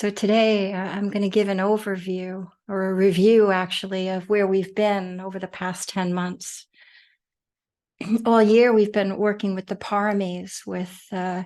So today I'm going to give an overview or a review actually of where we've been over the past 10 months. All year we've been working with the Paramis, with the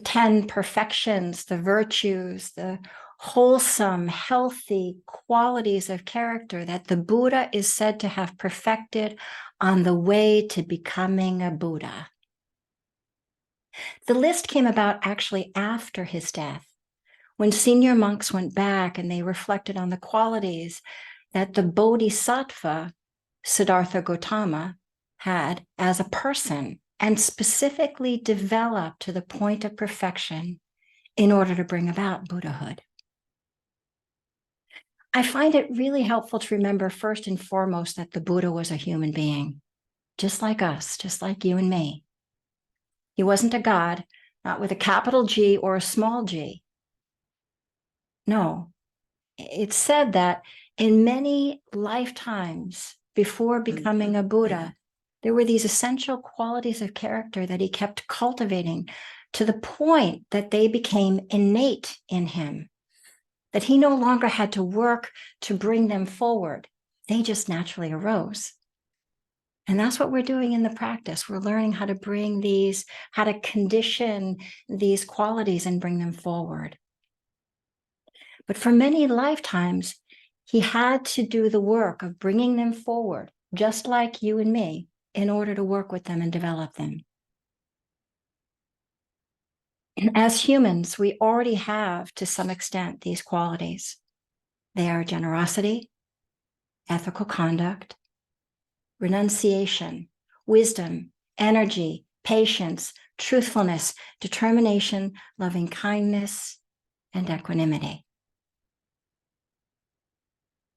10 perfections, the virtues, the wholesome, healthy qualities of character that the Buddha is said to have perfected on the way to becoming a Buddha. The list came about actually after his death, when senior monks went back and they reflected on the qualities that the Bodhisattva, Siddhartha Gautama, had as a person and specifically developed to the point of perfection in order to bring about Buddhahood. I find it really helpful to remember first and foremost that the Buddha was a human being, just like us, just like you and me. He wasn't a god, not with a capital G or a small g. No, it's said that in many lifetimes before becoming a Buddha, there were these essential qualities of character that he kept cultivating to the point that they became innate in him, that he no longer had to work to bring them forward. They just naturally arose. And that's what we're doing in the practice. We're learning how to bring these, how to condition these qualities and bring them forward. But for many lifetimes, he had to do the work of bringing them forward, just like you and me, in order to work with them and develop them. And as humans, we already have, to some extent, these qualities. They are generosity, ethical conduct, renunciation, wisdom, energy, patience, truthfulness, determination, loving kindness, and equanimity.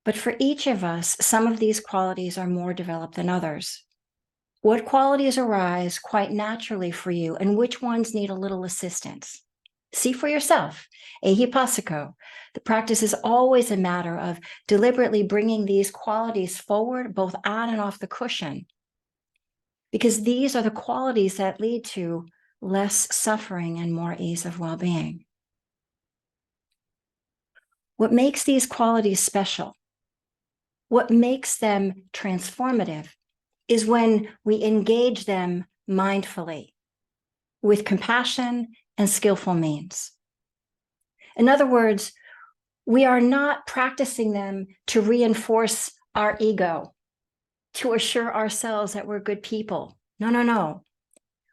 But for each of us, some of these qualities are more developed than others. What qualities arise quite naturally for you, and which ones need a little assistance? See for yourself. Ehipassiko. The practice is always a matter of deliberately bringing these qualities forward, both on and off the cushion, because these are the qualities that lead to less suffering and more ease of well-being. What makes these qualities special, what makes them transformative, is when we engage them mindfully, with compassion and skillful means. In other words, we are not practicing them to reinforce our ego, to assure ourselves that we're good people. No, no, no.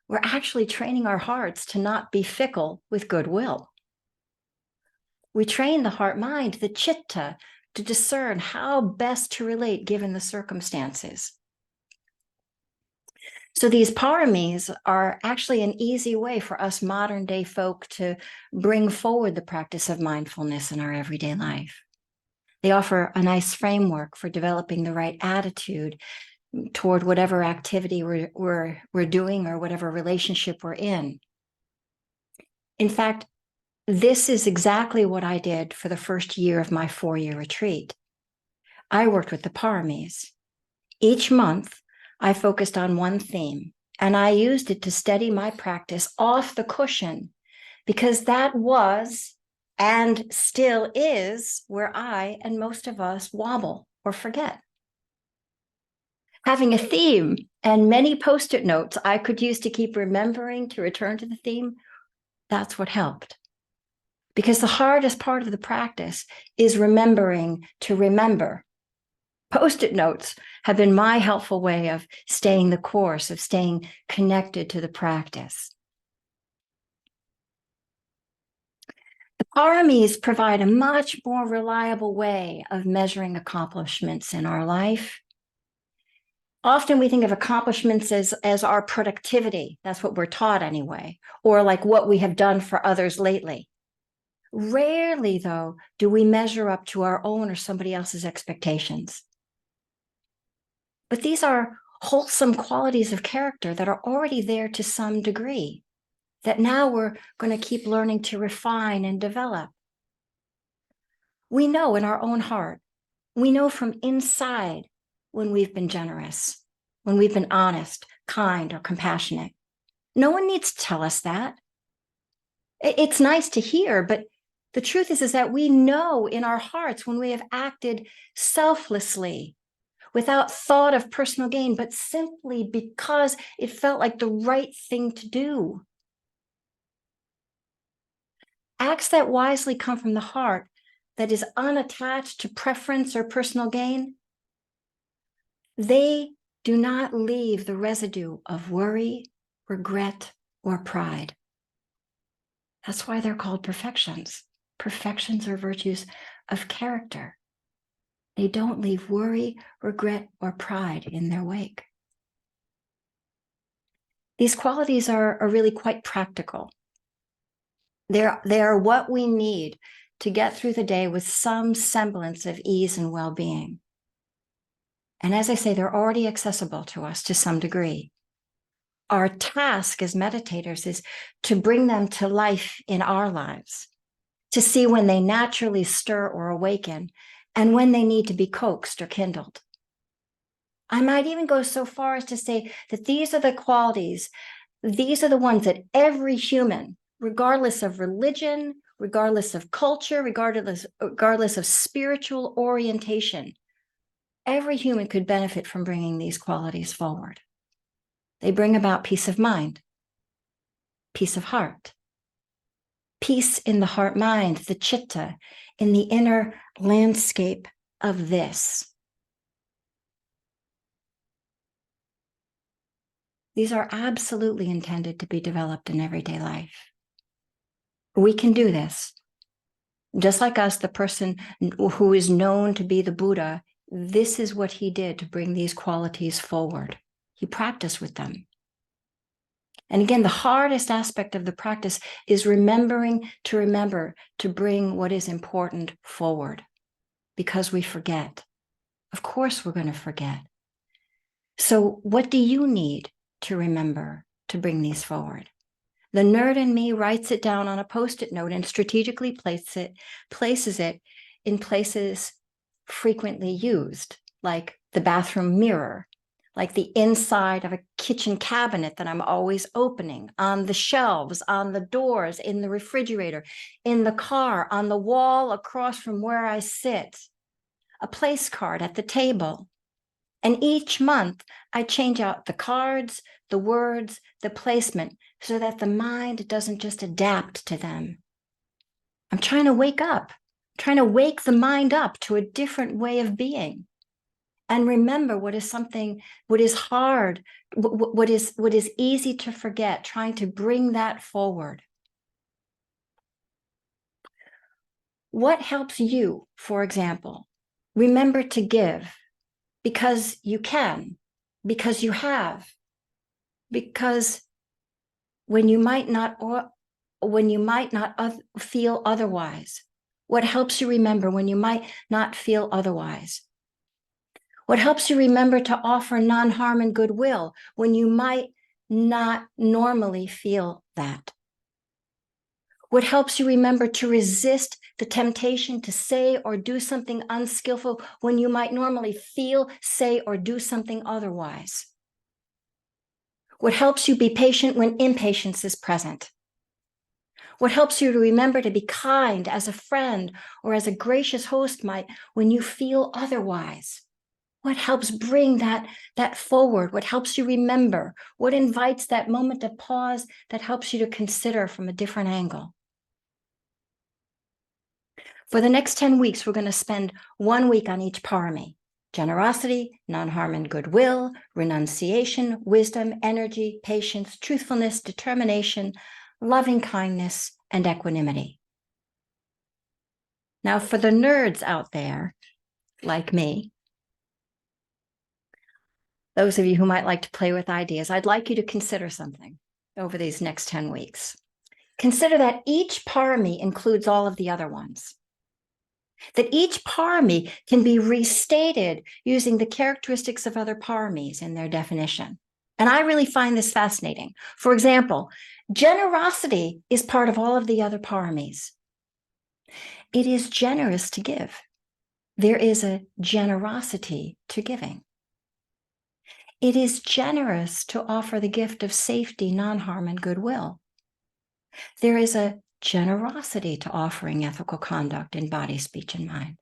We're actually training our hearts to not be fickle with goodwill. We train the heart-mind, the chitta, to discern how best to relate given the circumstances. So these paramis are actually an easy way for us modern day folk to bring forward the practice of mindfulness in our everyday life. They offer a nice framework for developing the right attitude toward whatever activity we're doing or whatever relationship we're in. In fact, this is exactly what I did for the first year of my 4-year retreat. I worked with the paramis. Each month, I focused on one theme, and I used it to steady my practice off the cushion, because that was and still is where I and most of us wobble or forget. Having a theme and many Post-it notes I could use to keep remembering to return to the theme, that's what helped. Because the hardest part of the practice is remembering to remember. Post-it notes have been my helpful way of staying the course, of staying connected to the practice. The paramis provide a much more reliable way of measuring accomplishments in our life. Often we think of accomplishments as our productivity. That's what we're taught anyway, or like what we have done for others lately. Rarely, though, do we measure up to our own or somebody else's expectations. But these are wholesome qualities of character that are already there to some degree, that now we're going to keep learning to refine and develop. We know in our own heart, we know from inside when we've been generous, when we've been honest, kind, or compassionate. No one needs to tell us that. It's nice to hear, but The truth is that we know in our hearts when we have acted selflessly, without thought of personal gain, but simply because it felt like the right thing to do. Acts that wisely come from the heart, that is unattached to preference or personal gain, they do not leave the residue of worry, regret, or pride. That's why they're called perfections. Perfections are virtues of character. They don't leave worry, regret, or pride in their wake. These qualities are really quite practical. They are what we need to get through the day with some semblance of ease and well-being. And as I say, they're already accessible to us to some degree. Our task as meditators is to bring them to life in our lives, to see when they naturally stir or awaken, and when they need to be coaxed or kindled. I might even go so far as to say that these are the qualities, these are the ones that every human, regardless of religion, regardless of culture, regardless of spiritual orientation, every human could benefit from bringing these qualities forward. They bring about peace of mind, peace of heart, peace in the heart-mind, the chitta, in the inner landscape of this. These are absolutely intended to be developed in everyday life. We can do this. Just like us, the person who is known to be the Buddha, this is what he did to bring these qualities forward. He practiced with them. And again, the hardest aspect of the practice is remembering to bring what is important forward, because we forget. Of course, we're going to forget. So what do you need to remember to bring these forward? The nerd in me writes it down on a Post-it note and strategically places it in places frequently used, like the bathroom mirror, like the inside of a kitchen cabinet that I'm always opening, on the shelves, on the doors, in the refrigerator, in the car, on the wall across from where I sit, a place card at the table. And each month I change out the cards, the words, the placement, so that the mind doesn't just adapt to them. I'm trying to wake up, trying to wake the mind up to a different way of being. And remember what is hard, what is easy to forget, trying to bring that forward. What helps you, for example, remember to give because you can, because you have, because when you might not feel otherwise? What helps you remember when you might not feel otherwise? What helps you remember to offer non-harm and goodwill when you might not normally feel that? What helps you remember to resist the temptation to say or do something unskillful when you might normally feel, say, or do something otherwise? What helps you be patient when impatience is present? What helps you to remember to be kind as a friend or as a gracious host might when you feel otherwise? What helps bring that forward? What helps you remember? What invites that moment of pause that helps you to consider from a different angle? For the next 10 weeks, we're going to spend 1 week on each parami: generosity, non-harm and goodwill, renunciation, wisdom, energy, patience, truthfulness, determination, loving kindness, and equanimity. Now, for the nerds out there, like me, those of you who might like to play with ideas, I'd like you to consider something over these next 10 weeks. Consider that each parami includes all of the other ones. That each parami can be restated using the characteristics of other paramis in their definition. And I really find this fascinating. For example, generosity is part of all of the other paramis. It is generous to give. There is a generosity to giving. It is generous to offer the gift of safety, non-harm, and goodwill. There is a generosity to offering ethical conduct in body, speech, and mind.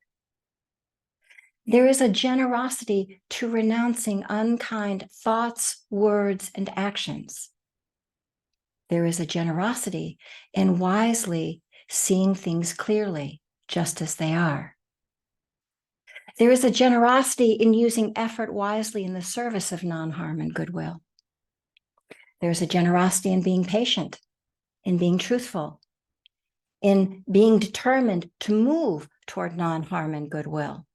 There is a generosity to renouncing unkind thoughts, words, and actions. There is a generosity in wisely seeing things clearly, just as they are. There is a generosity in using effort wisely in the service of non-harm and goodwill. There's a generosity in being patient, in being truthful, in being determined to move toward non-harm and goodwill.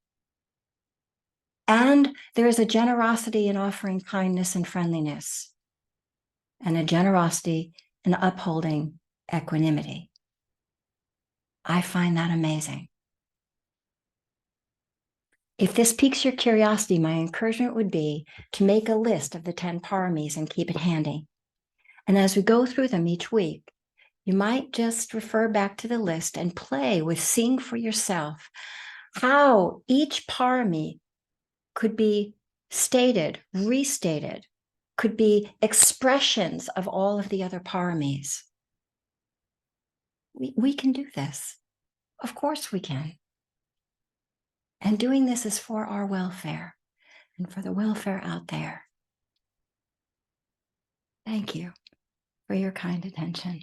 And there is a generosity in offering kindness and friendliness, and a generosity in upholding equanimity. I find that amazing. If this piques your curiosity, my encouragement would be to make a list of the 10 paramis and keep it handy. And as we go through them each week, you might just refer back to the list and play with seeing for yourself how each parami could be stated, restated, could be expressions of all of the other paramis. We can do this. Of course we can. And doing this is for our welfare and for the welfare out there. Thank you for your kind attention.